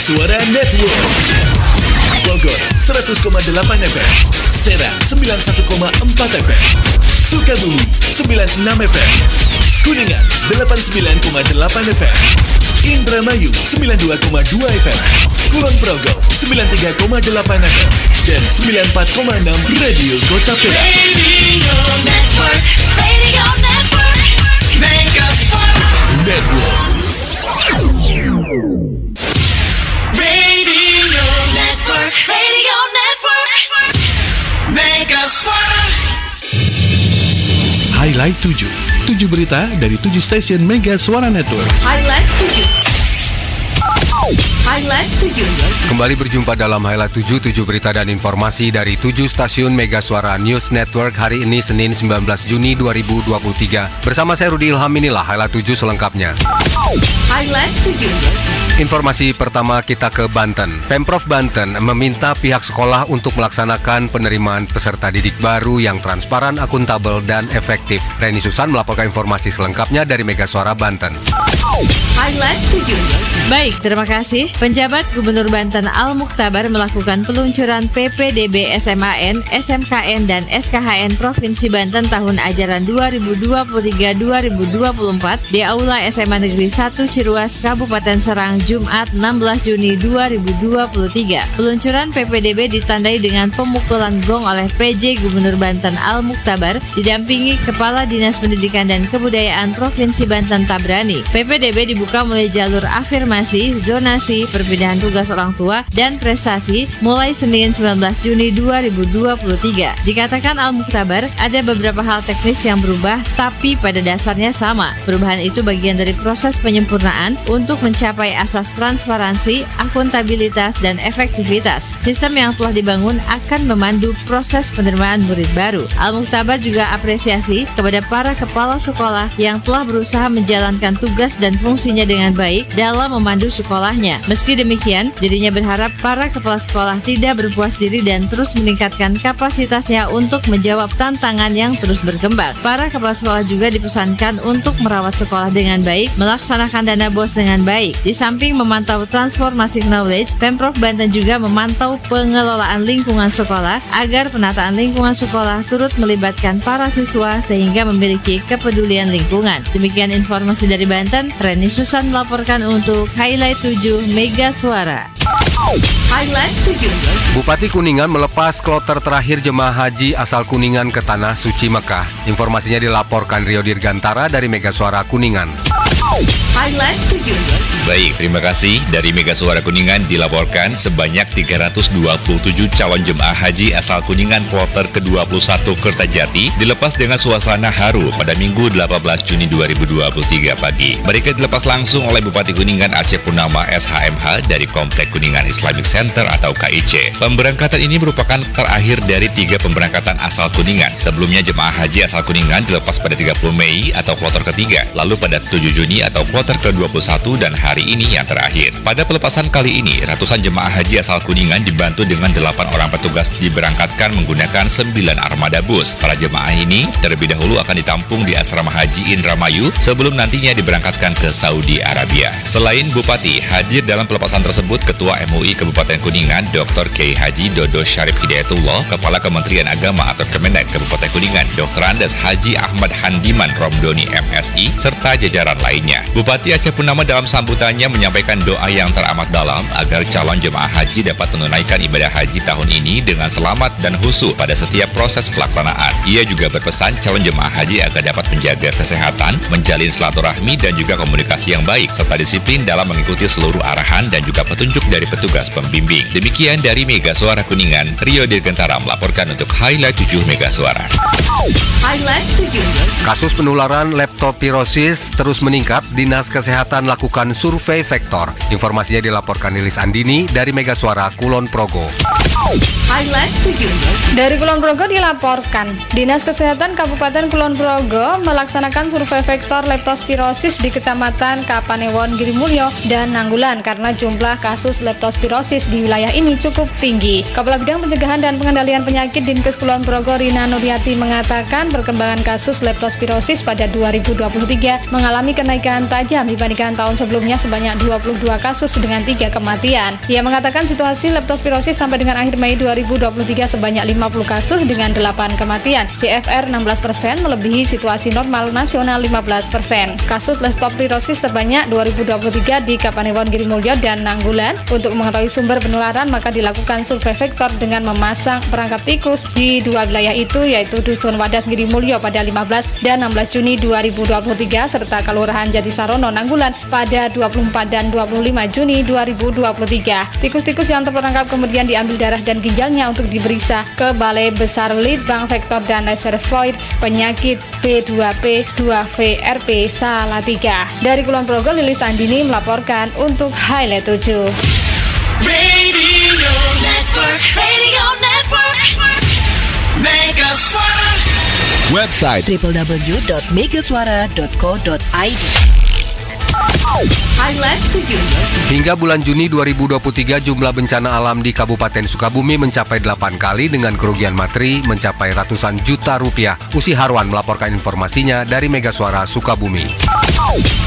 Suara Network. Bogor 100,8 FM, Serang 91,4 FM, Sukabumi 96 FM, Kuningan 89,8 FM, Indramayu 92,2 FM, Kulon Progo 93,8 FM, dan 94,6 Radio Kota Perak. Radio Network, Mega Suara Network. Radio Network, Mega Suara. Highlight 7 berita dari 7 stasiun Mega Suara Network. Highlight 7. Kembali berjumpa dalam Highlight 7 berita dan informasi dari 7 stasiun Mega Suara News Network hari ini Senin 19 Juni 2023. Bersama saya Rudi Ilham, inilah Highlight 7 selengkapnya. Highlight 7. Informasi pertama kita ke Banten. Pemprov Banten meminta pihak sekolah untuk melaksanakan penerimaan peserta didik baru yang transparan, akuntabel, dan efektif. Reni Susan melaporkan informasi selengkapnya dari Mega Suara Banten. Highlight 7. Baik, terima kasih. Penjabat Gubernur Banten Al-Mukhtabar melakukan peluncuran PPDB SMAN, SMKN, dan SKHN Provinsi Banten tahun ajaran 2023-2024 di Aula SMA Negeri 1 Ciruas, Kabupaten Serang, Jumat 16 Juni 2023. Peluncuran PPDB ditandai dengan pemukulan gong oleh PJ Gubernur Banten Al-Mukhtabar didampingi Kepala Dinas Pendidikan dan Kebudayaan Provinsi Banten Tabrani. PPDB dibuka mulai jalur afirmasi, zonasi, perpindahan tugas orang tua, dan prestasi mulai Senin 19 Juni 2023. Dikatakan Al-Mukhtabar, ada beberapa hal teknis yang berubah, tapi pada dasarnya sama. Perubahan itu bagian dari proses penyempurnaan untuk mencapai asas transparansi, akuntabilitas, dan efektivitas. Sistem yang telah dibangun akan memandu proses penerimaan murid baru. Al-Mukhtabar juga apresiasi kepada para kepala sekolah yang telah berusaha menjalankan tugas dan fungsinya dengan baik dalam memandu sekolahnya. Meski demikian, dirinya berharap para kepala sekolah tidak berpuas diri dan terus meningkatkan kapasitasnya untuk menjawab tantangan yang terus berkembang. Para kepala sekolah juga dipesankan untuk merawat sekolah dengan baik, melaksanakan dana BOS dengan baik. Di samping memantau transformasi knowledge, Pemprov Banten juga memantau pengelolaan lingkungan sekolah agar penataan lingkungan sekolah turut melibatkan para siswa sehingga memiliki kepedulian lingkungan. Demikian informasi dari Banten, Reni Susan melaporkan untuk Highlight 7 Mega Suara. Highlight 7. Bupati Kuningan melepas kloter terakhir jemaah haji asal Kuningan ke Tanah Suci Mekah. Informasinya dilaporkan Rio Dirgantara dari Mega Suara Kuningan. Highlight 7. Baik, terima kasih. Dari Mega Suara Kuningan dilaporkan sebanyak 327 calon jemaah haji asal Kuningan kloter ke-21 Kertajati dilepas dengan suasana haru pada Minggu 18 Juni 2023 pagi. Mereka dilepas langsung oleh Bupati Kuningan Aceh Purnama SHMH dari Komplek Kuningan Islamic Center atau KIC. Pemberangkatan ini merupakan terakhir dari 3 pemberangkatan asal Kuningan. Sebelumnya jemaah haji asal Kuningan dilepas pada 30 Mei atau kloter ketiga, lalu pada 7 Juni atau kloter ke-21 dan hari ini yang terakhir. Pada pelepasan kali ini, ratusan jemaah haji asal Kuningan dibantu dengan 8 orang petugas diberangkatkan menggunakan 9 armada bus. Para jemaah ini terlebih dahulu akan ditampung di Asrama Haji Indramayu sebelum nantinya diberangkatkan ke Saudi Arabia. Selain Bupati, hadir dalam pelepasan tersebut Ketua MUI Kabupaten Kuningan Dr. Kiai Haji Dodo Syarif Hidayatullah, Kepala Kementerian Agama atau Kemenag Kabupaten Kuningan Dr. Andes Haji Ahmad Handiman Romdoni MSI, serta jajaran lainnya. Bupati Aceh Purnama dalam sambutannya menyampaikan doa yang teramat dalam agar calon jemaah haji dapat menunaikan ibadah haji tahun ini dengan selamat dan khusyuk pada setiap proses pelaksanaan. Ia juga berpesan calon jemaah haji agar dapat menjaga kesehatan, menjalin silaturahmi dan juga komunikasi yang baik, serta disiplin dalam mengikuti seluruh arahan dan juga petunjuk dari petugas pembimbing. Demikian dari Mega Suara Kuningan, Rio Dirgantara melaporkan untuk Highlight 7 Mega Suara. Highlight 7. Kasus penularan leptospirosis terus meningkat. Dinas Kesehatan lakukan survei vektor. Informasinya dilaporkan Lilis Andini dari Mega Suara Kulon Progo. Highlight 7. Dari Kulon Progo dilaporkan, Dinas Kesehatan Kabupaten Kulon Progo melaksanakan survei vektor leptospirosis di Kecamatan Kapanewon Girimulyo dan Nanggulan karena jumlah kasus leptospirosis di wilayah ini cukup tinggi. Kepala Bidang Pencegahan dan Pengendalian Penyakit Dinkes Kulon Progo Rina Nuriati mengatakan perkembangan kasus leptospirosis pada 2023 mengalami kenaikan tajam dibandingkan tahun sebelumnya sebanyak 22 kasus dengan 3 kematian. Ia mengatakan situasi leptospirosis sampai dengan akhir Mei 2023 sebanyak 50 kasus dengan 8 kematian. CFR 16% melebihi situasi normal nasional 15%. Kasus leptospirosis terbanyak 2023 di Kapanewon Girimulyo dan Nanggulan. Untuk mengetahui sumber penularan maka dilakukan survei vektor dengan memasang perangkap tikus di dua wilayah itu yaitu Dusun Wadas Girimulyo pada 15 dan 16 Juni 2023 serta Kelurahan Jatisarono Nanggulan pada 24 dan 25 Juni 2023. Tikus-tikus yang terperangkap kemudian diambil darah dan ginjalnya untuk diperiksa ke Balai Besar Litbang Vektor dan Reservoir Penyakit B2P2VRP Salatiga. Dari Kulon Progo, Lilis Andini melaporkan untuk Highlight 7. Radio Network, Mega Suara. Website www.megaswara.co.id. Highlight 7. Hingga bulan Juni 2023 jumlah bencana alam di Kabupaten Sukabumi mencapai 8 kali dengan kerugian materi mencapai ratusan juta rupiah. Usi Harwan melaporkan informasinya dari Mega Suara Sukabumi.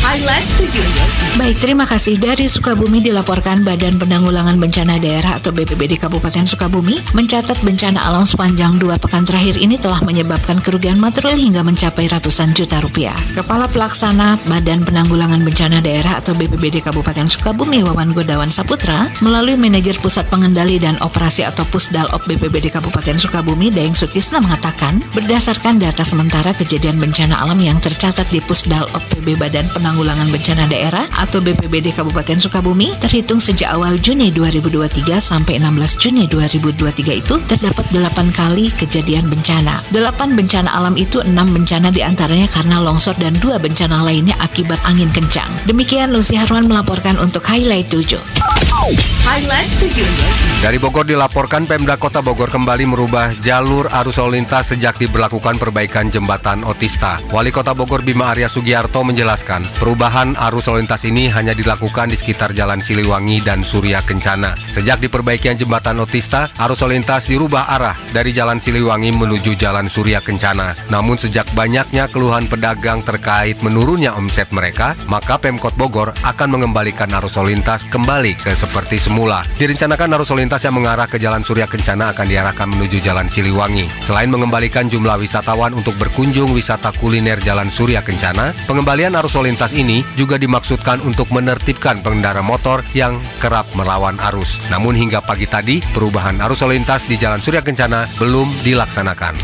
Highlight 7. Baik, terima kasih. Dari Sukabumi dilaporkan Badan Penanggulangan Bencana Daerah atau BPBD Kabupaten Sukabumi mencatat bencana alam sepanjang 2 pekan terakhir ini telah menyebabkan kerugian material hingga mencapai ratusan juta rupiah. Kepala Pelaksana Badan Penanggulangan Bencana Daerah atau BPBD Kabupaten Sukabumi Wawan Godawan Saputra melalui Manajer Pusat Pengendali dan Operasi atau Pusdalop BPBD Kabupaten Sukabumi Daeng Sutisna mengatakan berdasarkan data sementara kejadian bencana alam yang tercatat di Pusdalop PB Badan Penanggulangan Bencana Daerah atau BPBD Kabupaten Sukabumi terhitung sejak awal Juni 2023 sampai 16 Juni 2023 itu terdapat 8 kali kejadian bencana. 8 bencana alam itu 6 bencana diantaranya karena longsor dan 2 bencana lainnya akibat angin kencang. Demikian Lucy Harwan melaporkan untuk Highlight 7. Highlight 7. Dari Bogor dilaporkan Pemda Kota Bogor kembali merubah jalur arus lalu lintas sejak diberlakukan perbaikan jembatan Otista. Wali Kota Bogor Bima Arya Sugiarto menjelaskan, perubahan arus lalu lintas ini hanya dilakukan di sekitar Jalan Siliwangi dan Surya Kencana. Sejak diperbaikian jembatan Otista, arus lalu lintas dirubah arah dari Jalan Siliwangi menuju Jalan Surya Kencana. Namun sejak banyaknya keluhan pedagang terkait menurunnya omset mereka, maka Pemkot Bogor akan mengembalikan arus lalu lintas kembali ke seperti semula. Direncanakan arus lalu lintas yang mengarah ke Jalan Surya Kencana akan diarahkan menuju Jalan Siliwangi. Selain mengembalikan jumlah wisatawan untuk berkunjung wisata kuliner Jalan Surya Kencana, pengembalian arus lalu lintas ini juga dimaksudkan untuk menertibkan pengendara motor yang kerap melawan arus. Namun hingga pagi tadi, perubahan arus lalu lintas di Jalan Surya Kencana belum dilaksanakan.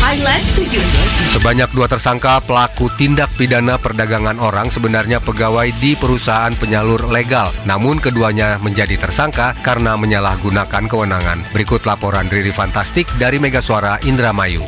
Highlight 7. Sebanyak 2 tersangka pelaku tindak pidana perdagangan orang sebenarnya pegawai di perusahaan penyalur legal. Namun keduanya menjadi tersangka karena menyalahgunakan kewenangan. Berikut laporan Riri Fantastik dari Mega Suara Indramayu.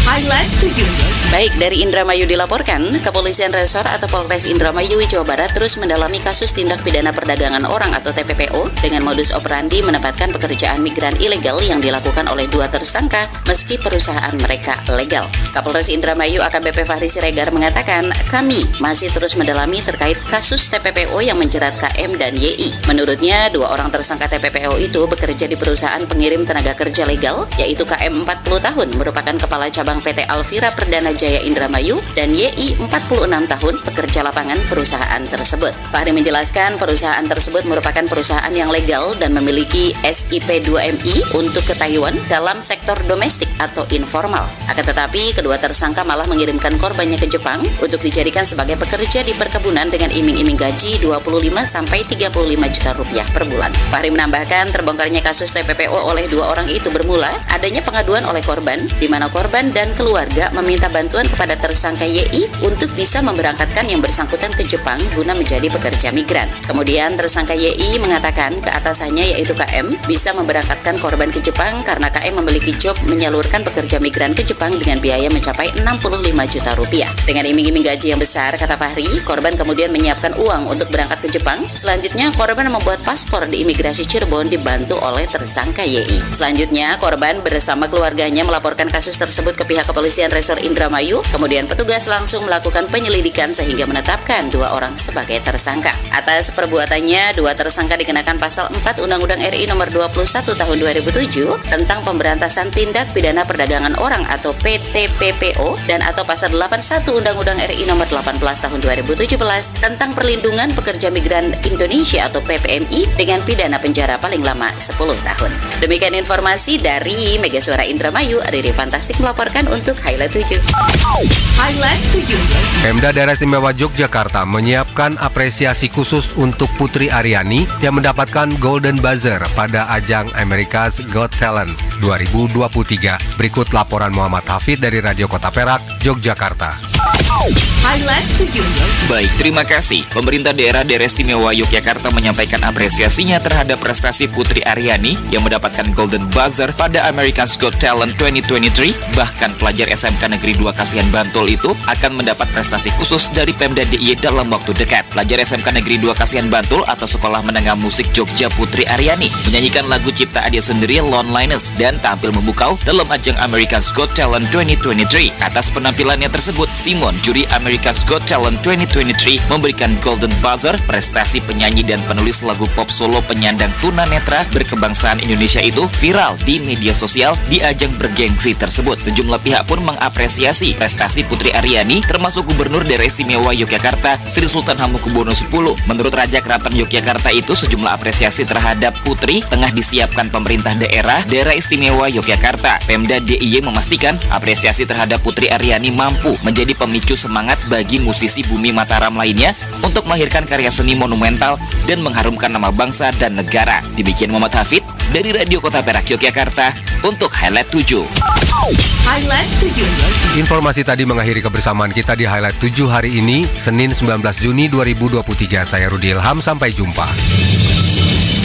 Highlight 7. Baik, dari Indramayu dilaporkan, Kepolisian Resor atau Polres Indramayu, Jawa Barat terus mendalami kasus tindak pidana perdagangan orang atau TPPO dengan modus operandi menempatkan pekerjaan migran ilegal yang dilakukan oleh 2 tersangka meski perusahaan mereka legal. Kapolres Indramayu AKBP Fahri Siregar mengatakan, kami masih terus mendalami terkait kasus TPPO yang menjerat KM dan YI. Menurutnya, 2 orang tersangka TPPO itu bekerja di perusahaan pengirim tenaga kerja legal, yaitu KM 40 tahun merupakan Kepala Cabang PT Alvira Perdana Jaya Indramayu dan YI 46 tahun pekerja lapangan perusahaan tersebut. Fahri menjelaskan perusahaan tersebut merupakan perusahaan yang legal dan memiliki SIP 2MI untuk ketahuan dalam sektor domestik atau informal. Akan tetapi, kedua tersangka malah mengirimkan korbannya ke Jepang untuk dijadikan sebagai pekerja di perkebunan dengan iming-iming gaji 25-35 juta rupiah per bulan. Fahri menambahkan terbongkarnya kasus TPPO oleh 2 orang itu bermula adanya pengaduan oleh korban, di mana korban dan keluarga meminta bantuan kepada tersangka YI untuk bisa memberangkatkan yang bersangkutan ke Jepang guna menjadi pekerja migran. Kemudian tersangka YI mengatakan ke atasannya yaitu KM bisa memberangkatkan korban ke Jepang karena KM memiliki job menyalurkan pekerja migran ke Jepang dengan biaya mencapai 65 juta rupiah. Dengan iming-iming gaji yang besar, kata Fahri, korban kemudian menyiapkan uang untuk berangkat ke Jepang. Selanjutnya, korban membuat paspor di imigrasi Cirebon dibantu oleh tersangka YI. Selanjutnya, korban bersama keluarganya melaporkan kasus tersebut ke pihak kepolisian Resor Indramayu. Kemudian petugas langsung melakukan penyelidikan sehingga menetapkan 2 orang sebagai tersangka. Atas perbuatannya, 2 tersangka dikenakan pasal 4 Undang-Undang RI nomor 21 tahun 2007 tentang pemberantasan tindak pidana perdagangan orang atau PTPPO dan atau pasal 81 Undang-Undang RI nomor 18 tahun 2017 tentang perlindungan pekerja migran Indonesia atau PPMI dengan pidana penjara paling lama 10 tahun. Demikian informasi dari Mega Suara Indramayu. Riri Fantastik melaporkan untuk Highlight 7. Highlight 7. Pemda Daerah Istimewa Yogyakarta menyiapkan apresiasi khusus untuk Putri Aryani yang mendapatkan Golden Buzzer pada ajang America's Got Talent 2023. Berikut laporan Muhammad Hafid dari Radio Kota Perak, Yogyakarta. Highlight 7. Baik, terima kasih. Pemerintah Daerah Istimewa Yogyakarta menyampaikan apresiasinya terhadap prestasi Putri Aryani yang mendapatkan Golden Buzzer pada America's Got Talent 2023. Bahkan pelajar SMK Negeri 2 Kasihan Bantul itu akan mendapat prestasi khusus dari Pemda DIY dalam waktu dekat. Pelajar SMK Negeri 2 Kasihan Bantul atau Sekolah Menengah Musik Jogja Putri Aryani menyanyikan lagu ciptaan dia sendiri Loneliness dan tampil memukau dalam ajang America's Got Talent 2023. Atas penampilannya tersebut, Simon, juri America's Got Talent 2023, memberikan Golden Buzzer. Prestasi penyanyi dan penulis lagu pop solo penyandang tunanetra berkebangsaan Indonesia itu viral di media sosial di ajang bergengsi tersebut. Sejumlah pihak pun mengapresiasi prestasi Putri Aryani, termasuk Gubernur Daerah Istimewa Yogyakarta Sri Sultan Hamengkubuwono X. Menurut Raja Keraton Yogyakarta itu, sejumlah apresiasi terhadap Putri tengah disiapkan pemerintah Daerah Istimewa Yogyakarta. Pemda DIY memastikan apresiasi terhadap Putri Aryani mampu menjadi pemicu semangat bagi musisi Bumi Mataram lainnya untuk melahirkan karya seni monumental dan mengharumkan nama bangsa dan negara. Demikian Muhammad Hafid dari Radio Kota Perak, Yogyakarta untuk Highlight 7. Highlight 7. Informasi tadi mengakhiri kebersamaan kita di Highlight 7 hari ini, Senin 19 Juni 2023. Saya Rudi Ilham, sampai jumpa.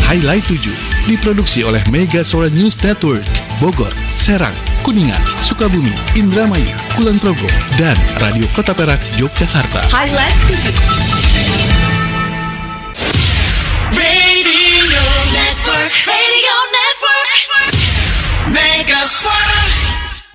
Highlight 7 diproduksi oleh Mega Suara News Network, Bogor, Serang, Kuningan, Sukabumi, Indramayu, Kulon Progo, dan Radio Kota Perak, Yogyakarta. Highlight 7. Radio Network Mega Suara.